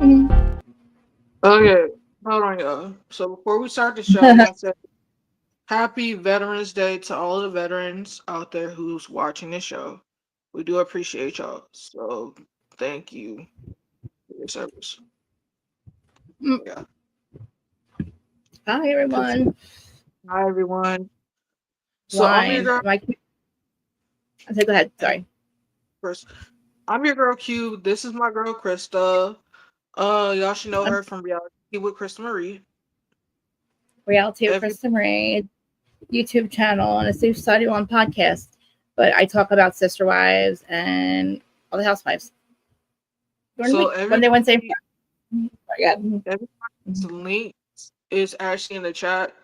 Okay, hold on, y'all. So before we start the show, I want to say happy Veterans Day to all the veterans out there who's watching the show. We do appreciate y'all. So thank you for your service. Yeah. Hi everyone. Hi everyone. So I'm your Blind. girl. Am I? Okay, go ahead. And Sorry. first, I'm your girl Q. This is my girl Krista. Y'all should know I'm her from Reality with Krista Marie. Reality with Every Krista Marie YouTube channel and a Safe Society One podcast. But I talk about sister wives and all the housewives during the so week, Monday, Wednesday, and everybody, Friday. Yeah. everybody's link is actually in the chat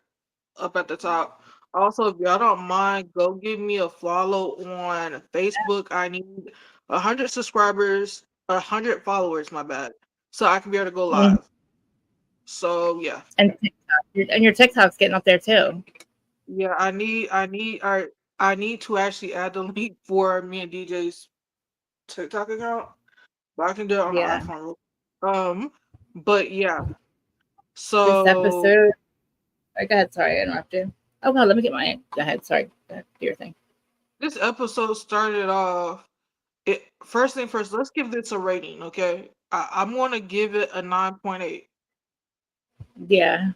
up at the top. Also, if y'all don't mind, go give me a follow on Facebook. I need 100 subscribers, 100 followers, my bad, so I can be able to go Mhm. live. So yeah, And TikTok. And your TikTok's getting up there too. yeah, I need to actually add the link for me and DJ's TikTok account, but I can do it on the Yeah. iPhone. But yeah, This so episode. Go ahead. Sorry, I interrupted. Oh god, let me get my. Go ahead. Sorry. Go ahead. Do your thing. this episode started off. First thing first, let's give this a rating, okay? I'm gonna give it a 9.8. Yeah.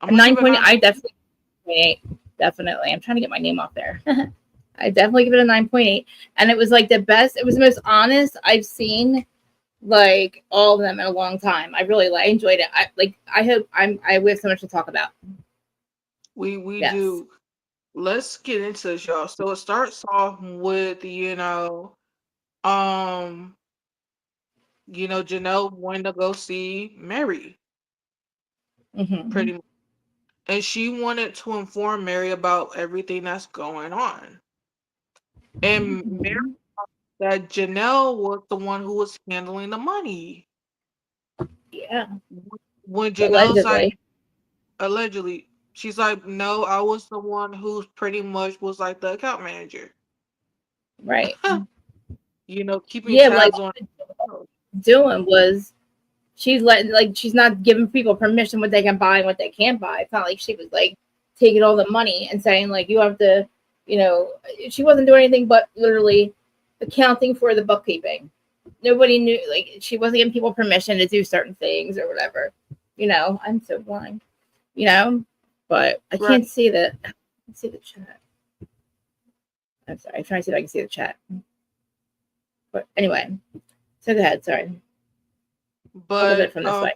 I'm A gonna give nine it a point. 9. I definitely. Definitely. I'm trying to get my name off there. I definitely give it a 9.8. And it was like the best, it was the most honest I've seen like all of them in a long time. I really enjoyed it. I hope we have so much to talk about. We Yes. do. Let's get into this, y'all. So it starts off with um, Janelle wanting to go see Mary, Mm-hmm. pretty much, and she wanted to inform Mary about everything that's going on. And Mary Mm-hmm. that Janelle was the one who was handling the money. Yeah. When Janelle's like, Allegedly. allegedly, she's like, no, I was the one who pretty much was like the account manager. Right. Keeping Yeah, like tabs on. doing was she's letting like she's not giving people permission what they can buy and what they can't buy. It's not like she was like taking all the money and saying like you have to, you know, she wasn't doing anything but literally accounting for the bookkeeping. Nobody knew like she wasn't giving people permission to do certain things or whatever. I'm so blind. But I Right. can't see the see the chat. I'm sorry. I'm trying to see if I can see the chat. But anyway, so go ahead. Sorry. I'll look at it But from this way.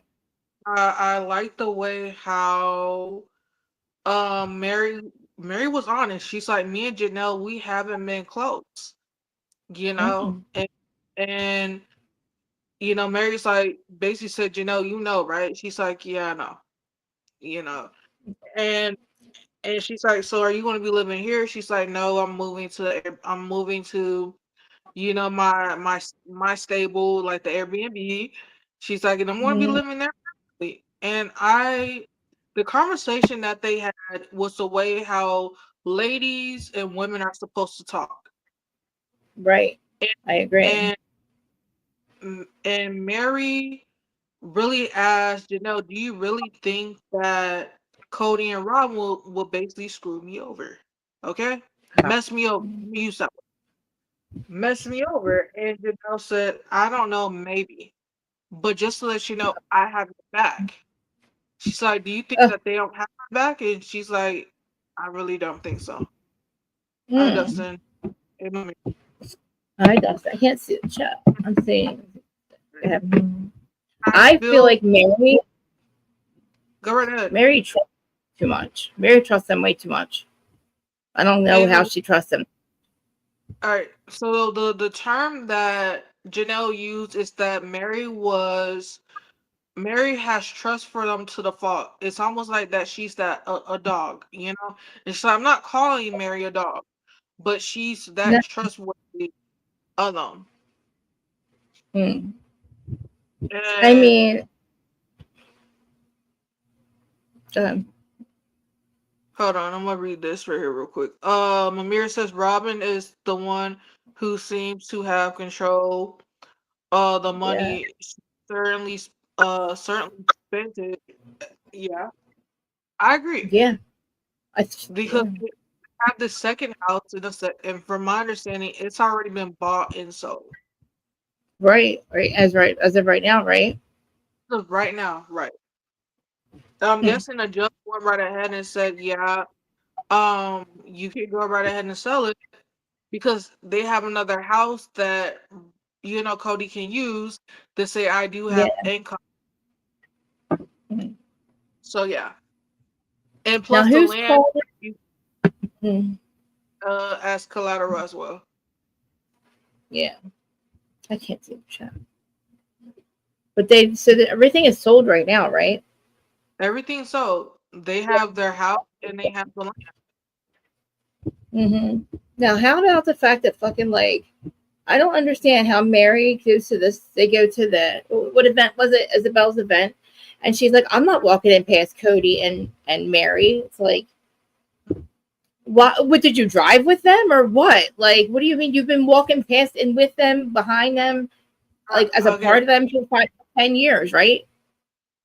I like the way how Mary was honest. She's like, me and Janelle, we haven't been close, Mm-mm. and Mary's like basically said, Janelle, right? She's like, yeah, I know, you know, and she's like, so are you going to be living here? She's like, no, I'm moving to my stable, like the Airbnb. She's like, and I'm gonna be Mm-hmm. living there. And the conversation that they had was the way how ladies and women are supposed to talk. Right. I agree. And and Mary really asked, do you really think that Cody and Rob will basically screw me over? Okay? Mess me over. Let me use that mess me over. And Janelle said, I don't know, maybe. But just to let you know, I have your back. She's like, do you think Oh, that they don't have my back? And she's like, I really don't think so. Hi, mm. Dustin. Hey, mommy. I Dustin. I can't see the chat. I'm seeing. I I feel feel, like Mary go right ahead. Mary trusts too much. Mary trusts them way too much. I don't know And how she trusts them. all right, so the term that Janelle used is that Mary has trust for them to the fault. It's almost like that she's a dog, And so I'm not calling Mary a dog, but she's No. that trustworthy of them. Mm. I And mean, um, hold on, I'm gonna read this right here real quick. Amir says Robin is the one who seems to have control. The yeah. money certainly. certainly spent it. Yeah, I agree Yeah. because Yeah. they have the second house in and from my understanding, it's already been bought and sold. Right as of right now, right? So right now, right? I'm Hmm. guessing the judge went right ahead and said, "Yeah, you can go right ahead and sell it because they have another house that Cody can use to say I do Yeah. have income." Hmm. So yeah, and Now plus the who's land calling? Hmm. as collateral as well. Yeah, I can't see the chat. But they said that everything is sold right now, right? Everything sold. They have their house and they have the land. Hmm. Now, how about the fact that fucking like I don't understand how Mary goes to this. They go to the what event was it? Isabel's event, and she's like, "I'm not walking in past Cody and Mary." It's like, what did you drive with them or what? Like, what do you mean you've been walking past and with them, behind them, like as a Okay, part of them for 10 years, right?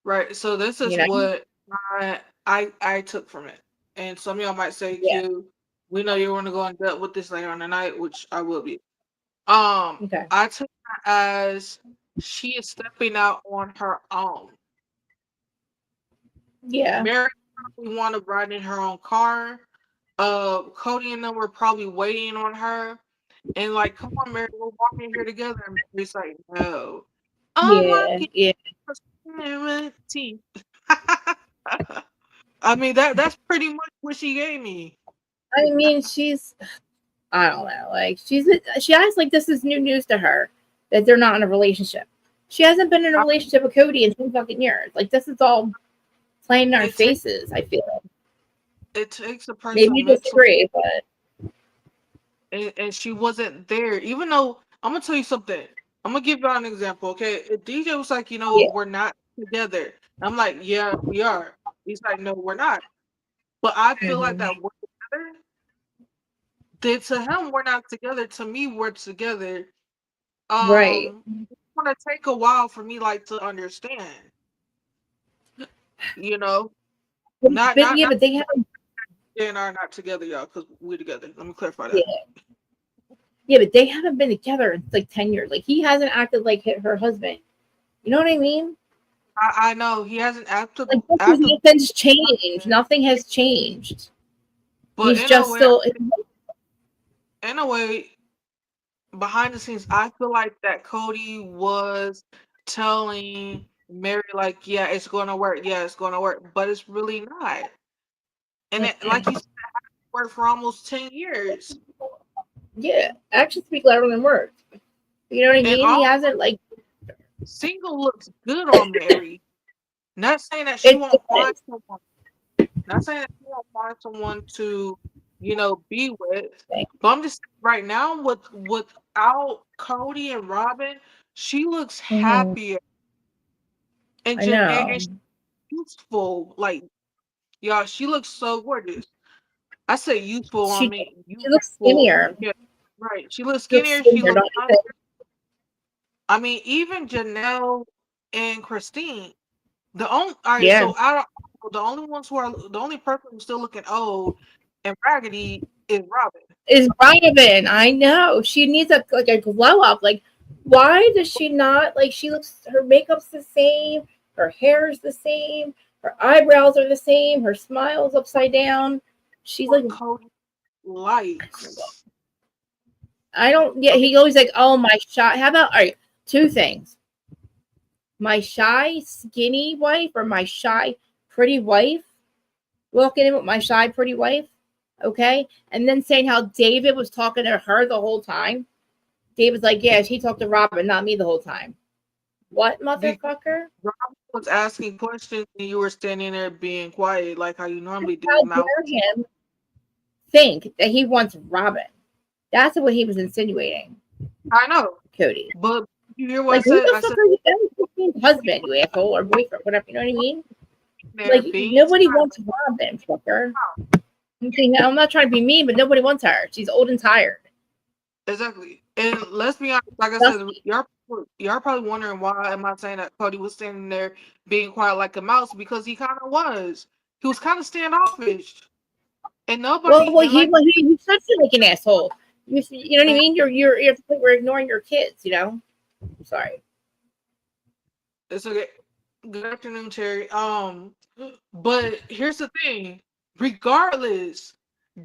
right. So this You is know? what I took from it. And some of y'all might say, Yeah. Q, we know you're gonna go in depth with this later on tonight, which I will be. Okay. I took it as she is stepping out on her own. Yeah. Mary probably wanted to ride in her own car. Cody and them were probably waiting on her. And like, come on, Mary, we're walking here together. And Mary's like, no. Yeah. Unlocking Yeah. prosperity. I mean that's pretty much what she gave me. I mean, she's I don't know. Like she acts like this is new news to her that they're not in a relationship. She hasn't been in a I, relationship with Cody in 2 fucking years. Like this is all playing in our it takes faces. I feel like. it takes a person Maybe you mental, disagree, but and she wasn't there. Even though I'm gonna tell you something, I'm gonna give y'all an example. Okay, if DJ was like, yeah. we're not together. I'm like, yeah, we are. He's like, no, we're not. But I feel like Hmm. that we're together. Then to him, we're not together. To me, we're together. Right. It's gonna take a while for me like to understand. You know, not But not yeah, not but they haven't. Jay and I are not together, y'all, because we're together. Let me clarify that. Yeah. Yeah, but they haven't been together in like 10 years. Like he hasn't acted like her husband. You know what I mean? I know he hasn't Like active, nothing's changed. Nothing has changed. but He's just still. in a way, behind the scenes, I feel like that Cody was telling Mary like, yeah, it's gonna work, yeah, it's gonna work, but it's really not. And it, like you said, it worked for almost 10 years, Yeah, actions speak louder than words. You know what I and mean? He all hasn't like single looks good on Mary. Not saying that she it won't find does. someone. Not saying that she won't find someone to, be with. But I'm just right now without Cody and Robin, she looks Mm-hmm. happier and I just and know. she's youthful. Like y'all, she looks so gorgeous. I say youthful. I She mean she looks youthful. skinnier. Yeah, right. She looks She looks skinnier. She skinnier, looks don't you younger. think? I mean, even Janelle and Christine. The only all right. Yeah. So out of the only ones who are the only person who's still looking old and raggedy is Robin. Is Ryman. I know. She needs a glow up. Like, why does she not like she looks her makeup's the same, her hair is the same, her eyebrows are the same, her smile's upside down. She's like What Cody likes. I don't yeah, Okay, he always like, oh my shy. How about all right, two things. My shy, skinny wife or my shy, pretty wife, walking in with my shy, pretty wife, okay? And then saying how David was talking to her the whole time. David's like, yeah, she talked to Robin, not me the whole time. What, because motherfucker? Robin was asking questions and you were standing there being quiet like how you normally do. How Mouth. dare him think that he wants Robin? That's what he was insinuating, I know, Cody. but you hear what I Like, who said? the I fuck said are you? Husband, you asshole, or boyfriend, whatever. You know what I mean? there Like, being nobody wants Robin, fucker. Okay, now I'm not trying to be mean, but nobody wants her. She's old and tired. exactly. And let's be honest, like I said, Dusty. y'all probably wondering why am I saying that Cody was standing there being quiet like a mouse, because he kind of was. He was kind of standoffish, and nobody and like He's such like an asshole. You know what I and mean? We're ignoring your kids. You know. Sorry. it's okay. Good afternoon, Terry. But here's the thing. Regardless,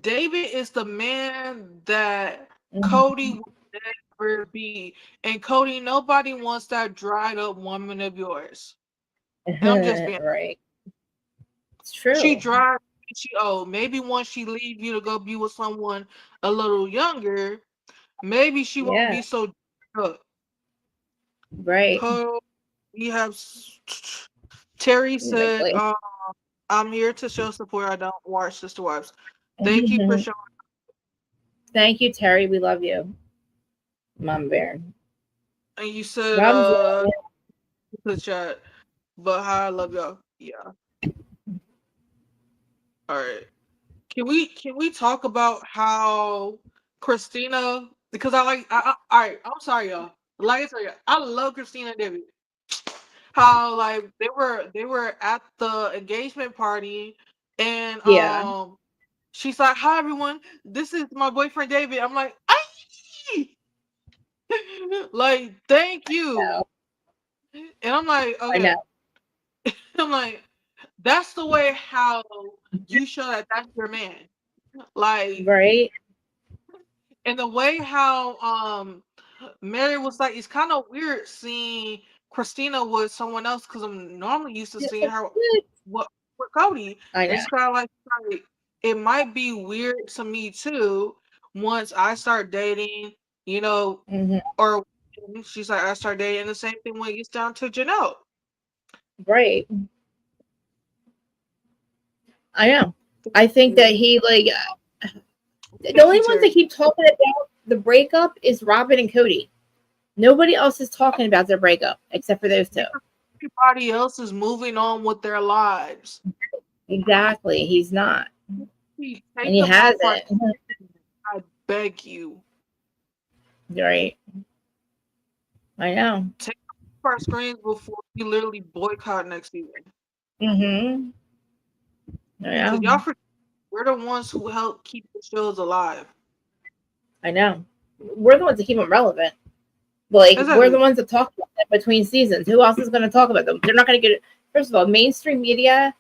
David is the man that Cody Mhm. will never be. And Cody, nobody wants that dried up woman of yours. And I'm just being Right. It's she true. dry, she old. Maybe once she leave you to go be with someone a little younger, maybe she won't Yeah. be so up. Right. So we have Terry said, Exactly. I'm here to show support. I don't watch Sister Wives. Thank you for showing. Thank you, Terry. We love you, Mom Bear. And you said Mom's the chat, but hi, I love y'all. Yeah. All right. Can we talk about how Christina, because all right, I'm sorry y'all. Like I tell you, I love Christina David. How like they were at the engagement party, and yeah. she's like, "Hi everyone, this is my boyfriend David." I'm like, "Ay!" Like, thank you. No, And I'm like, I okay. know. I'm like, that's the way how you show that that's your man. Like, Right. and the way how Mary was like, it's kind of weird seeing Christina with someone else, because I'm normally used to seeing her what with Cody. I know. It's kind of like it might be weird to me too once I start dating, you know, Hmm. or she's like I start dating. The same thing when it gets down to Janelle. Right. I know. I think that he like the Thank you, only ones that Terry. keep talking about the breakup is Robin and Cody. Nobody else is talking about their breakup except for those two. Because everybody else is moving on with their lives. Exactly. He's not, Please and take he them off our hasn't. screen. I beg you. Right. I know. Take them off our screens before we literally boycott next season. Hmm. I Because know. y'all forget we're the ones who help keep the shows alive. I know. We're the ones that keep them relevant. Like we're the Exactly. ones that talk about it between seasons. Who else is going to talk about them? They're not going to get it. First of all, mainstream media.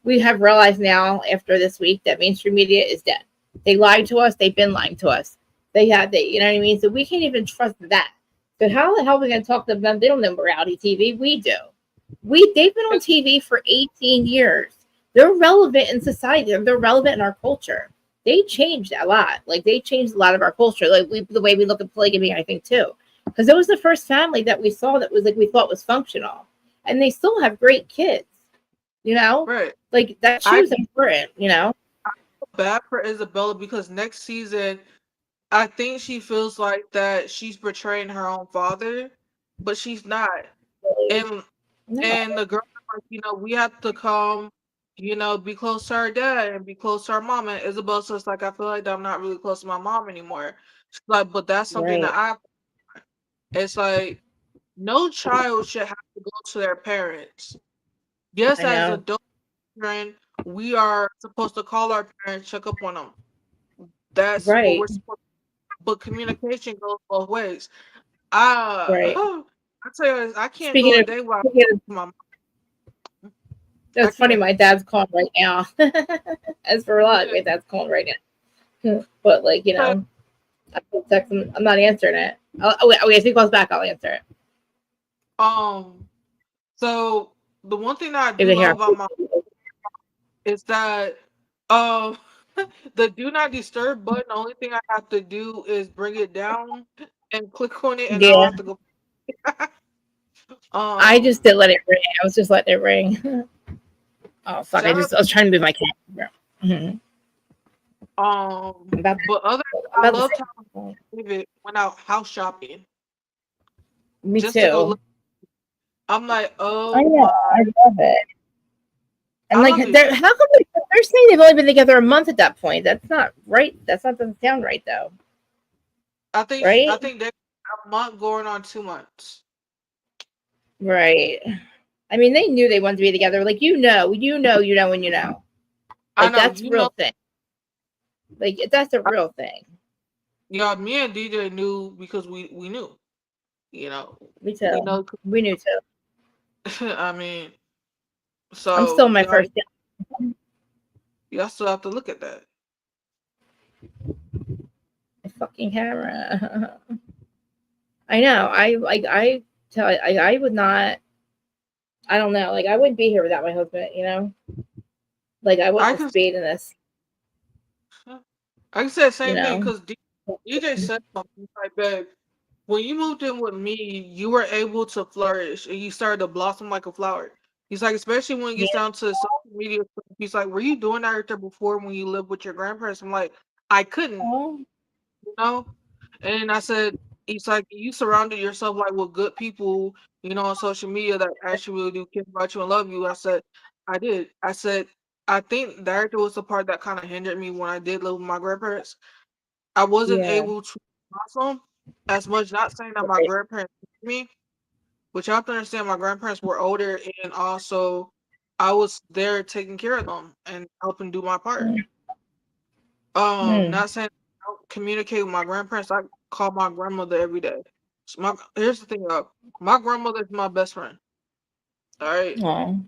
We have realized now after this week that mainstream media is dead. They lied to us. They've been lying to us. You know what I mean. So we can't even trust that. So how the hell are we going to talk to them? They don't know reality TV. We do. They've been on TV for 18 years. They're relevant in society. They're relevant in our culture. They changed a lot. Like they changed a lot of our culture. Like the way we look at polygamy, I think too, because it was the first family that we saw that was like we thought was functional, and they still have great kids. You know, Right. like that I shows important. You know, feel bad for Isabella because next season, I think she feels like that she's betraying her own father, but she's not. really, And no, and the girl, like, we have to come, be close to our dad and be close to our mom. And Isabel says, like, I feel like I'm not really close to my mom anymore. She's like, but that's something right? that it's like, no child should have to go to their parents. Yes, I as know, adult children, we are supposed to call our parents, check up on them. That's what right, we're supposed to, but communication goes both ways. I, right. I tell you this, I can't go Speaking a of, day without speaking of my mom. I that's funny. can't. My dad's calling right now. As for a lot, my dad's calling right now. But like I can text him. I'm not answering it. If he calls back, I'll answer it. Um, so the one thing that I You do can love hear. about my is that um the do not disturb button, the only thing I have to do is bring it down and click on it and I don't Yeah, have to go I um just did let it ring. I was just letting it ring. Oh fuck! shout out I was trying to move my camera. Mhm. About but other I'm I about to loved how say. David went out house shopping Me just to go too. look. I'm like, I oh know. my, I love it. And I like, love it. how come they're saying they've only been together a month at that point? That's not right. That doesn't sound right though. I right? think they a month going on 2 months. Right. I mean, they knew they wanted to be together. Like when you know. I Like know, that's a you real know, thing. Like that's a real thing. yeah, me and DJ knew because we knew, you know, Me we too. know. We knew too. I mean, I'm still so in my first. y'all still have to look at that. My fucking camera. I know. I would not. I don't know. Like I wouldn't be here without my husband. You know. Like I I wouldn't have can stayed in this. I can say the You same thing know. because DJ said something he's like, babe, when you moved in with me, you were able to flourish and you started to blossom like a flower. He's like, especially when it Yeah. gets down to social media stuff, he's like, were you doing that right there before when you lived with your grandparents? I'm like, I couldn't, Oh. you know? And I said, he's like, you surrounded yourself like with good people, on social media that actually really do care about you and love you. I said, I did. I said, I think that was the part that kind of hindered me when I did live with my grandparents. I wasn't Yeah. able to blossom as much. Not saying that my Right. grandparents hated me, but you have to understand my grandparents were older, and also I was there taking care of them and helping do my part. Mm. Mm. Not saying I don't communicate with my grandparents. I call my grandmother every day. Here's the thing, my grandmother is my best friend. All right, Oh.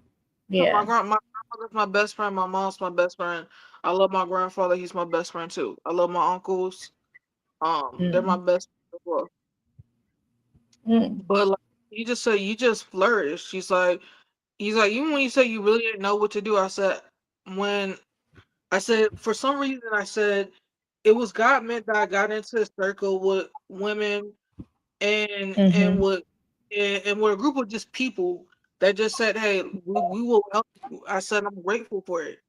my Yeah. my grandmother's my best friend. My mom's my best friend. I love my grandfather. He's my best friend too. I love my uncles. They're my Mm. best friends as well. Mm. But like you just said, you just flourished. He's like, even when you say you really didn't know what to do, when I said, for some reason, I said it was God meant that I got into a circle with women and Mhm. with a group of just people that just said, hey, we will help you. I said, I'm grateful for it.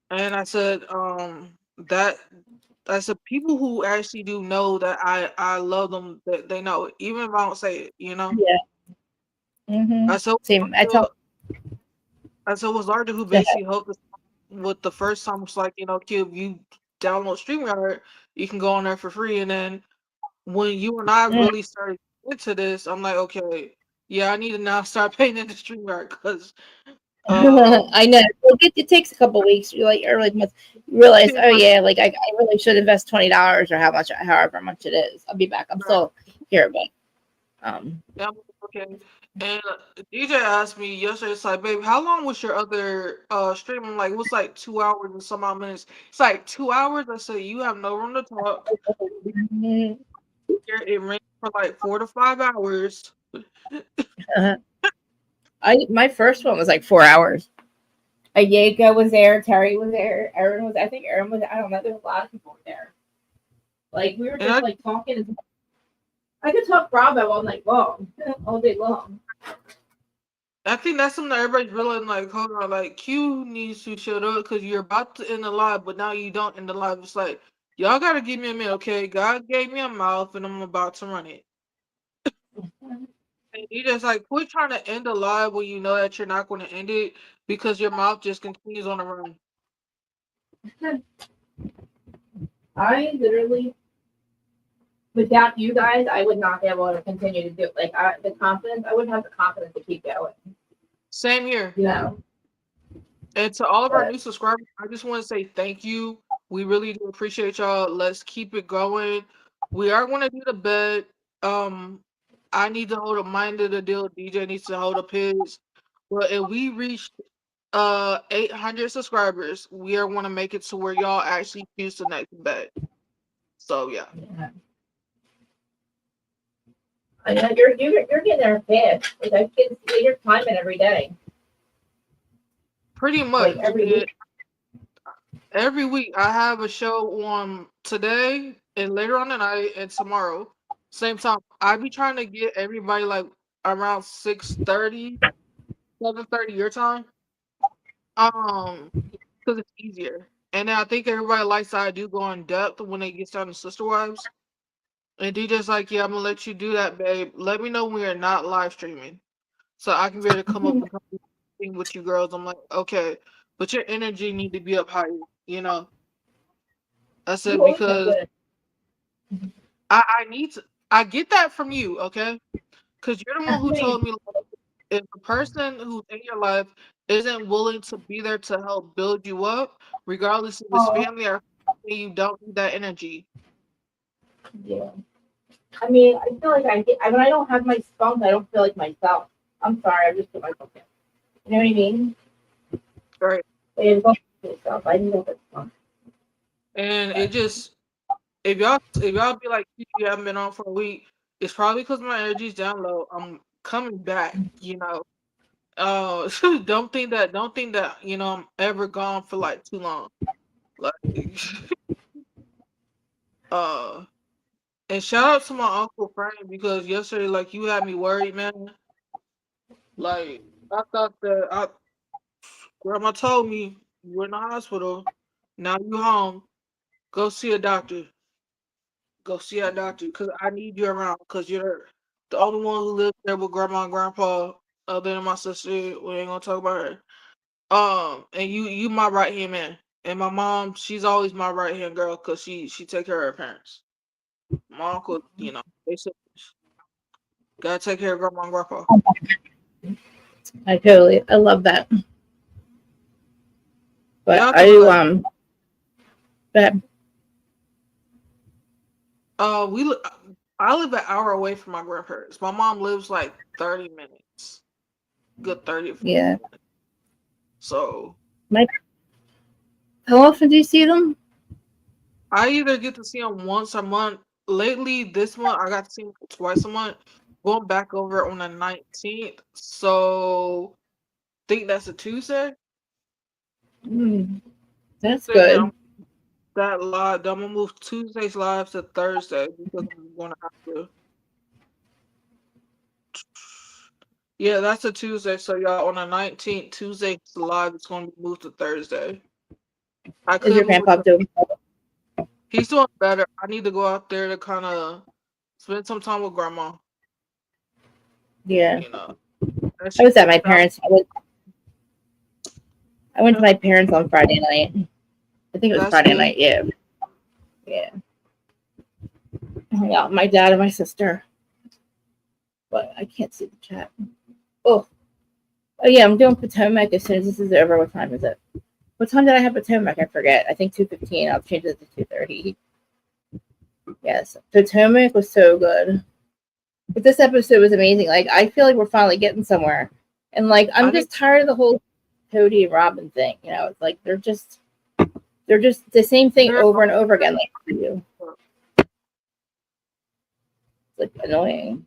And I said, that I said people who actually do know that I love them, that they know it, even if I don't say it. Yeah. I Mhm. said, Same. I tell. it was Larger who Go ahead. basically helped us with the first time. It's like, kid, you download StreamYard, you can go on there for free. And then when you and I Mm. really started into this, I'm like, okay, yeah, I need to now start paying into StreamYard because um I know. It takes a couple weeks. Or like months. You realize, oh like, yeah, like I really should invest $20 or however much it is. I'll be back. I'm right, still here, but um, yeah, I'm like, okay. And DJ asked me yesterday, it's like, babe, how long was your other stream? I'm like, it was like 2 hours and some odd minutes. It's like 2 hours. I said, you have no room to talk. mhm. It ran for like 4 to 5 hours. I my first one was like 4 hours. Ayaka was there, Terry was there, Erin was. I think Erin was. I don't know. There's a lot of people there. Like we were And just like talking. I could talk Bravo all night long, all day long. I think that's something that everybody's realizing. Like, hold on, like Q needs to shut up because you're about to end the live, but now you don't end the live. It's like y'all gotta give me a minute, okay? God gave me a mouth, and I'm about to run it. And you just like quit trying to end the live when you know that you're not going to end it because your mouth just continues on the run. I literally, without you guys, I would not be able to continue to do it. Like the confidence, I wouldn't have the confidence to keep going. Same here. You know, And to all of our but new subscribers, I just want to say thank you. We really do appreciate y'all. Let's keep it going. We are going to do the bet. Um, I need to hold up mine to the deal. DJ needs to hold up his. But if we reach 800 subscribers, we are going to make it to where y'all actually choose the next bet. So yeah, yeah. I know you're getting there fast. Like I can see you're climbing every day, pretty like much. every week. Every week I have a show on today and later on tonight and tomorrow. Same time. I be trying to get everybody like around 6:30, 7:30 your time. Because it's easier. And then I think everybody likes that I do go in depth when it gets down to Sister Wives. And DJ's like, yeah, I'm gonna let you do that, babe. Let me know when you're not live streaming. So I can be able to come up and come with you girls. I'm like, okay. But your energy need to be up higher. I said You always have because good. I need to. I get that from you, okay? Because you're the one who told me like, if the person who's in your life isn't willing to be there to help build you up, regardless if it's Oh, family or family, you don't need that energy. yeah. I mean, I feel like when I don't have my spunk, I don't feel like myself. I'm sorry, I just put myself in. You know what I mean? Right. Like, I don't feel myself. I need that spunk. And it But just if y'all be like you haven't been on for a week, it's probably because my energy's down low. I'm coming back, you know. Don't think that I'm ever gone for like too long. Like uh and shout out to my uncle Frank because yesterday like you had me worried, man. Like I thought that grandma told me you were in the hospital. Now you home. Go see a doctor. Go see a doctor because I need you around because you're the only one who lives there with grandma and grandpa other than my sister. We ain't gonna talk about her. And you my right hand man. And my mom, she's always my right hand girl because she take care of her parents. My uncle, they said gotta take care of grandma and grandpa. I love that. But Y'all I could be do, like, but we li- I live an hour away from my grandparents. My mom lives like 30 minutes, good 30 yeah. minutes. So My, how often do you see them? I either get to see them once a month. Lately, this month I got to see them twice a month. Going back over on the 19th, so think that's a Tuesday. Mm, that's Tuesday, then good. that live. I'm gonna move Tuesday's live to Thursday because I'm gonna have to. Yeah, that's a Tuesday. So y'all on the 19th, Tuesday's live. It's gonna be moved to Thursday. I Is could your move it grandpa to. doing? He's doing better. I need to go out there to kind of spend some time with grandma. Yeah. You know, and I she was at takes my time. parents. I went to Yeah, my parents on Friday night. I think it was that's Friday good. night. Yeah. Yeah. Yeah. My dad and my sister. But I can't see the chat. Oh. Oh yeah. I'm doing Potomac as soon as this is over. What time is it? What time did I have Potomac? I forget. I think 2:15. I'll change it to 2:30. Yes. Potomac was so good. But this episode was amazing. Like I feel like we're finally getting somewhere. And like I I'm need. just tired of the whole Cody and Robin thing. It's like they're just the same thing There over and over again. Like you. are It's like annoying.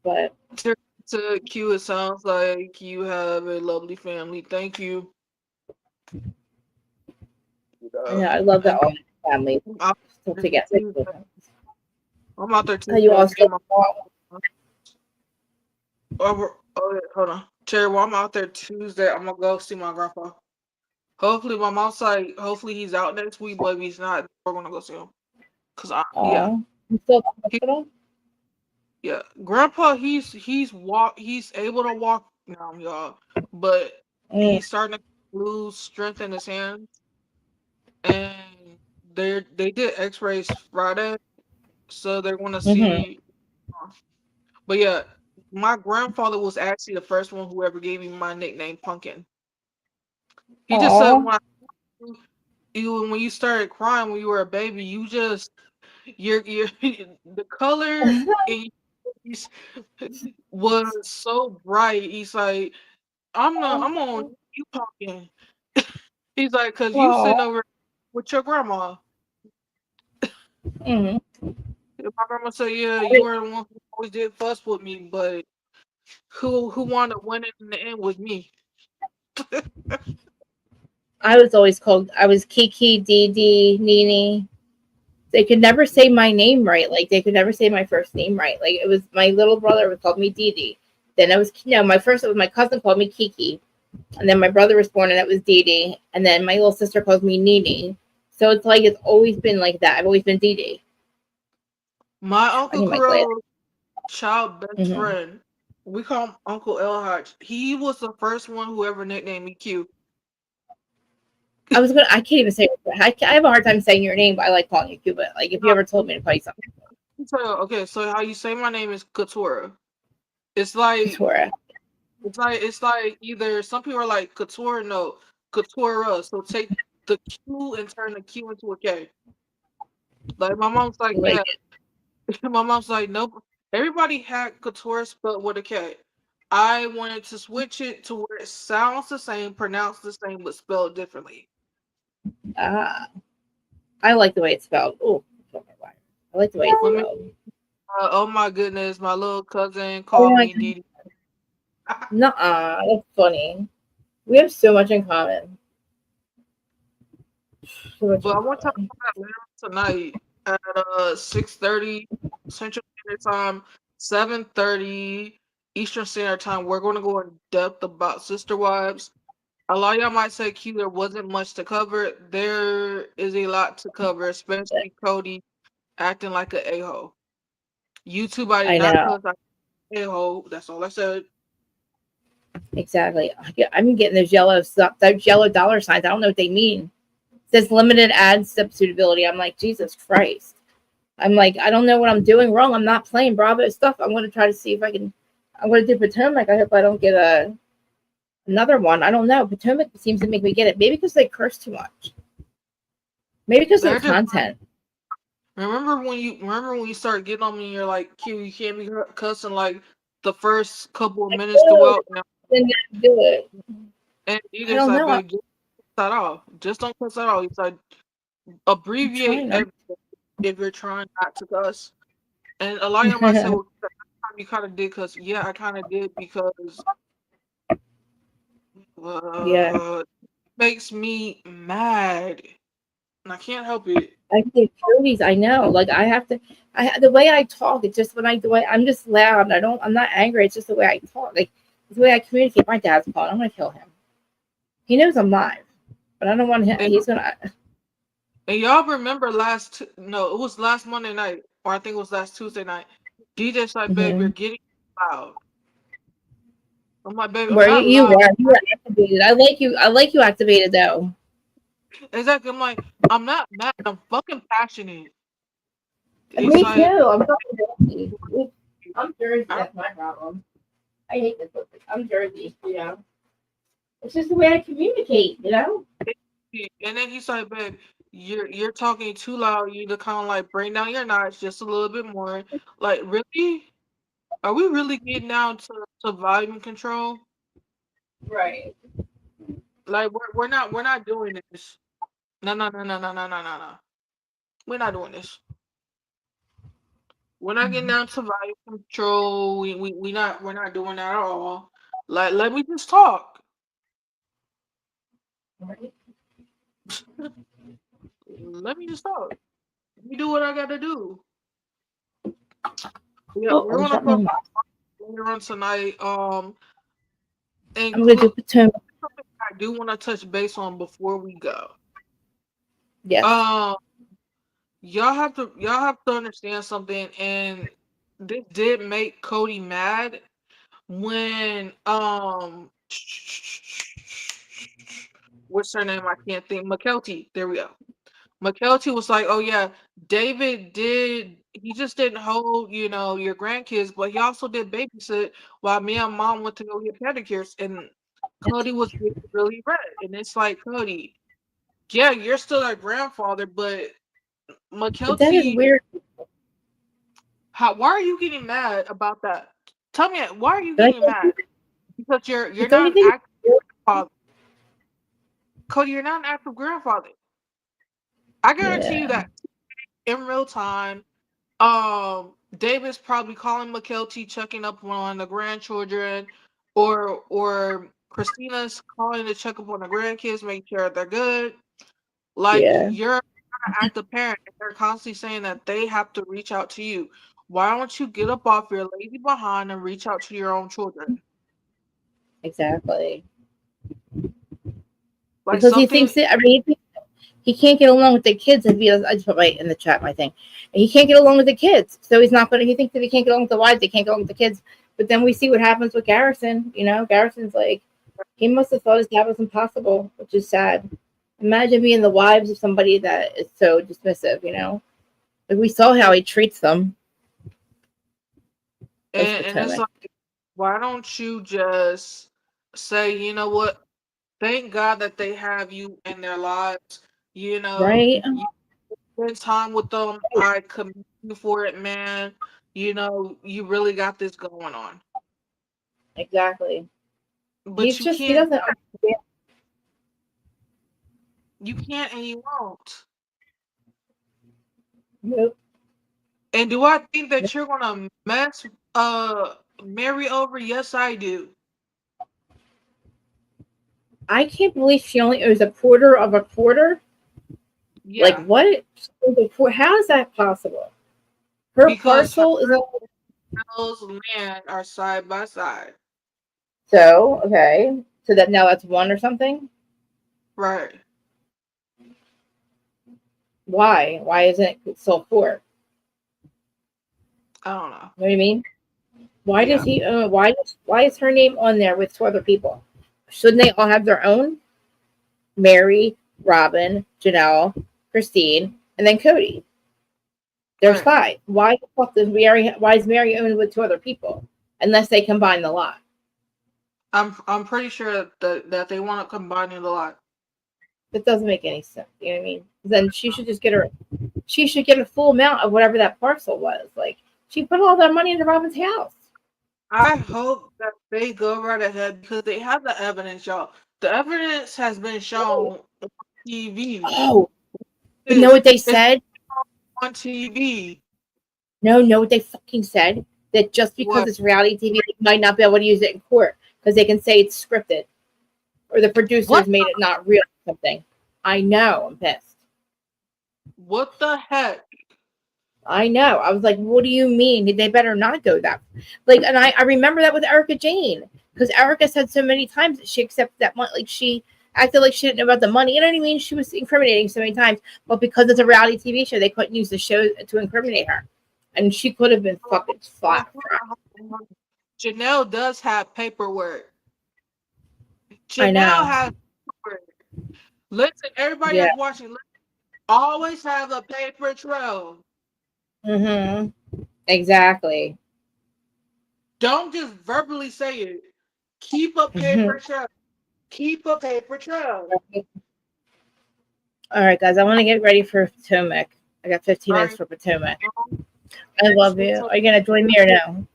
But to Q. It sounds like you have a lovely family. Thank you. I love that And all my family I'm out still there together. Tuesday. I'm out there Are you Tuesday. all Me and still my oh yeah, hold on, Terry. While I'm out there Tuesday, I'm gonna go see my grandpa. Hopefully, my mom's like, hopefully he's out next week, but if he's not, we're gonna go see him. Yeah, you still at the he, hospital? yeah, grandpa, he's able to walk now, y'all, but Mm, he's starting to lose strength in his hands, and they did X-rays Friday, so they're gonna mm-hmm. see. But yeah, my grandfather was actually the first one who ever gave me my nickname Pumpkin. He just said Aw. when you started crying when you were a baby, you just your the color in your face was so bright. He's like, I'm on you Pumpkin. He's like, cause you Aw. sitting over with your grandma. Mm. My grandma said, yeah, you were the one who always did fuss with me, but who wanted to win it in the end was me. I was Kiki, Dee, Nene. They could never say my name right. Like they could never say my first name right. Like it was my little brother would call me Dee Dee. Then it was my first it was my cousin called me Kiki. And then my brother was born and it was Dee Dee. And then my little sister calls me Nene. So it's like it's always been like that. I've always been Dee Dee. My I uncle need my glass. Carell's child best Mm-hmm. friend, we call him Uncle Elhart. He was the first one who ever nicknamed me Q. I can't even say I have a hard time saying your name, but I like calling you Cuba. Like if you ever told me to call you something, So, okay, so how you say my name is Katora. It's like Katora. it's like either some people are like Couture, no, Coutura. So take the Q and turn the Q into a K. Like my mom's like, Like yeah. My mom's like, nope. Everybody had Couture spelled with a K. I wanted to switch it to where it sounds the same, pronounced the same, but spelled differently. ah, I like the way it's spelled. Oh, I like the way it's Let me, spelled. oh my goodness, my little cousin Oh called my me god, Didi. nuh-uh, that's funny. We have so much in common. So much But in I want to talk common. about that later tonight at 6:30 Central Standard Time, 7:30 Eastern Standard Time. We're going to go in depth about Sister Wives. A lot of y'all might say, Q, there wasn't much to cover. There is a lot to cover, especially Cody acting like an a-hole. YouTube, I did I not know cuss out a-hole. That's all I said. exactly. I'm getting those yellow stuff, those yellow dollar signs. I don't know what they mean. It says limited ad substitutability. I'm like, Jesus Christ. I'm like, I don't know what I'm doing wrong. I'm not playing Bravo stuff. I'm going to try to see if I can. I'm going to do Potomac. I hope I don't get another one. I don't know. Potomac seems to make me get it. Maybe because they curse too much. Maybe because of They're the just content. remember when you start getting on me, you're like, Q, you can't be cussing like the first couple of I minutes do. throughout now. Then do it. And I either don't like, know. babe, just cut that off. Just don't cuss that off. He's like, I'm abbreviate trying. everything if you're trying not to cuss. And a lot of y'all might say, well, you kind of did cuss. Yeah, I kind of did because Yeah. uh, makes me mad. And I can't help it. I think movies. I know. Like I have to. The way I talk. It's just when I the way I'm just loud. I don't. I'm not angry. It's just the way I talk. Like it's the way I communicate. My dad's calling. I'm gonna kill him. He knows I'm live, but I don't want him. And, He's gonna. and y'all remember no, it was last Monday night, or I think it was last Tuesday night. DJ's like, babe, you're Mhm. getting loud. I'm like, babe, I'm Where not you loud. were, you were activated. I like you. I like you activated though. Exactly. I'm like, I'm not mad. I'm fucking passionate. He's Me like, too. I'm fucking Jersey. I'm Jersey. I That's my problem. I hate this. I'm Jersey. You know. It's just the way I communicate. You know. and then he's like, babe, you're talking too loud. You need to kind of like bring down your notch just a little bit more. Like, really? Are we really getting down to volume control? Right. Like, we're not doing this. No, no, no, no, no, no, no, no, no. We're not doing this. We're not getting down to volume control. We're not doing that at all. Like, let me just talk. Right. Let me just talk. Let me do what I gotta do. Yeah, Oh, we're I'm gonna shutting my talk mouth. later on tonight. I'm gonna do Include Potomac. something I do want to touch base on before we go. Yes. Um, y'all have to understand something, and this did make Cody mad when what's her name? I can't think. McKelty. There we go. McKelty was like, "Oh yeah, David did. He just didn't hold, your grandkids, but he also did babysit while me and mom went to go get pedicures." And Cody was really, really red, and it's like, Cody, yeah, you're still our grandfather, but But that is McKelty, weird. why are you getting mad about that? Tell me, why are you But I getting think, mad? Because you're don't not you an think? active grandfather, Cody. You're not an active grandfather. I guarantee you Yeah. that in real time. David's probably calling McKelty, checking up on the grandchildren, or Christina's calling to check up on the grandkids, make sure they're good. Like, Yeah. you're an active parent, and they're constantly saying that they have to reach out to you. Why don't you get up off your lazy behind and reach out to your own children? Exactly. Like Because he something. thinks that. I mean, he can't get along with the kids if he does. I just put my in the chat my thing. And he can't get along with the kids, so he's not gonna. He thinks that he can't get along with the wives. They can't get along with the kids. But then we see what happens with Garrison. You know, Garrison's like he must have thought his dad was impossible, which is sad. Imagine being the wives of somebody that is so dismissive. Like we saw how he treats them. That's And it's Potomac, like, why don't you just say, you know what? Thank God that they have you in their lives. right? You spend time with them. I commend you for it, man. You really got this going on. Exactly. But He's just he doesn't understand. you can't, and you won't. Nope. And do I think that you're gonna mess Mary over? Yes, I do. I can't believe she only owes a quarter of a quarter. Like Yeah, what? How is that possible? Her because her parcel is all house land are side by side. so okay. So that now that's one or something. Right. Why? Why isn't it still four? I don't know. You know what I mean? Why does Yeah. he? Why is her name on there with two other people? Shouldn't they all have their own? Mary, Robin, Janelle, Christine, and then Cody. There's Right. five. Why the fuck does Mary? Why is Mary owned with two other people? Unless they combine the lot. I'm pretty sure that they want to combine it a lot. That doesn't make any sense. You know what I mean? Then she should just get her. She should get a full amount of whatever that parcel was. Like she put all that money into Robin's house. I hope that they go right ahead because they have the evidence, y'all. The evidence has been shown on TV. Oh, but know It's, what they it's said? on TV. No, know what they fucking said? That just because What? it's reality TV, they might not be able to use it in court because they can say it's scripted or the What? producers made it not real or something. I know. I'm pissed. What the heck? I know. I was like, what do you mean? They better not go that. Like, and I remember that with Erica Jane because Erica said so many times that she accepted that money. Like, she acted like she didn't know about the money. You know what I mean? She was incriminating so many times, but because it's a reality TV show, they couldn't use the show to incriminate her. And she could have been fucking flat. Janelle does have paperwork. I Janelle know. has paperwork. Listen, everybody Yeah. that's watching, always have a paper trail. Mm-hmm. Exactly. Don't just verbally say it. Keep a Mm-hmm. paper trail. Keep a paper trail. All right, guys. I want to get ready for Potomac. I got 15 All minutes right. for Potomac. Um, I love so, you. so Are you gonna join me or no?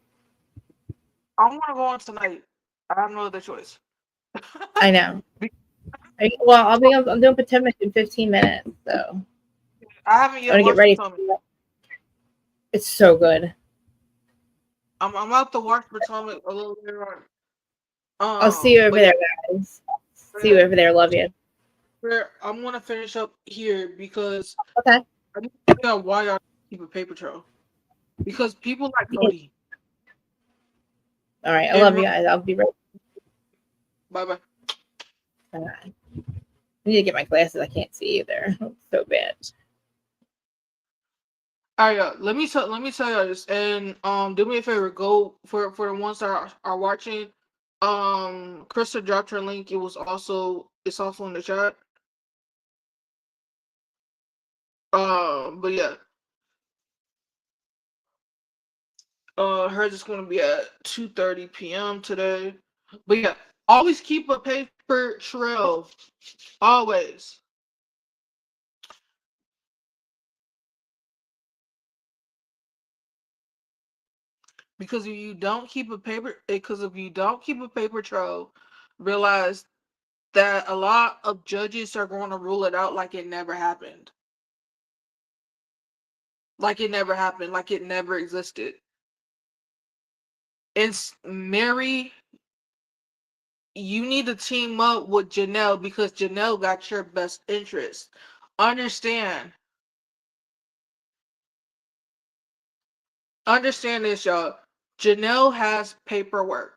I want to go on tonight. I have no other choice. I know. Be- Well, I'm doing Potomac in 15 minutes, so I haven't I yet want to get watched ready. Potomac. It's so good. I'm about to watch Potomac a little later on. I'll see you over But yeah, there, guys. See you over there. Love you. I'm gonna finish up here because Okay. I need to figure out why y'all keep a paper trail. Because people like Yeah. Cody. All right. I love And you guys. I'll be right bye bye. back. I need to get my glasses. I can't see either. It's so bad. All right, let me tell y'all this, and do me a favor, go for the ones that are watching. Krista dropped her link. It's also in the chat. But yeah, hers is gonna be at 2:30 p.m. today. But yeah, always keep a paper trail. Always, because if you don't keep a paper trail, realize that a lot of judges are going to rule it out like it never happened. Like it never happened, like it never existed. It's Mary, you need to team up with Janelle because Janelle got your best interest. Understand. Understand this, y'all. Janelle has paperwork.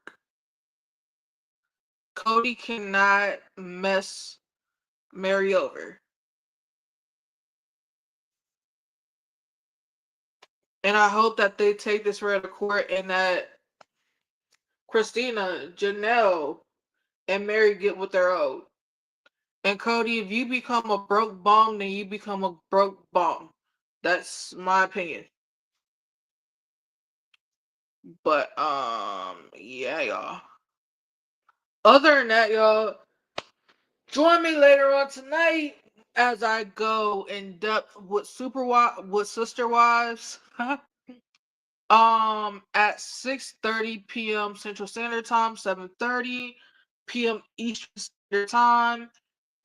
Cody cannot mess Mary over. And I hope that they take this right to court and that Christina, Janelle, and Mary get what they're owed. And Cody, if you become a broke bum, then you become a broke bum. That's my opinion. But yeah, y'all. Other than that, y'all, join me later on tonight as I go in depth with with Sister Wives. At 6:30 p.m. Central Standard Time, 7:30 p.m. Eastern Standard Time.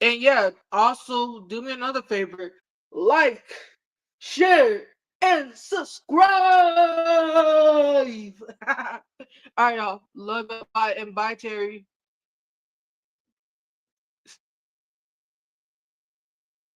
And yeah, also do me another favor. Like, share, and subscribe. Alright, y'all. Love you. Bye and bye, Terry.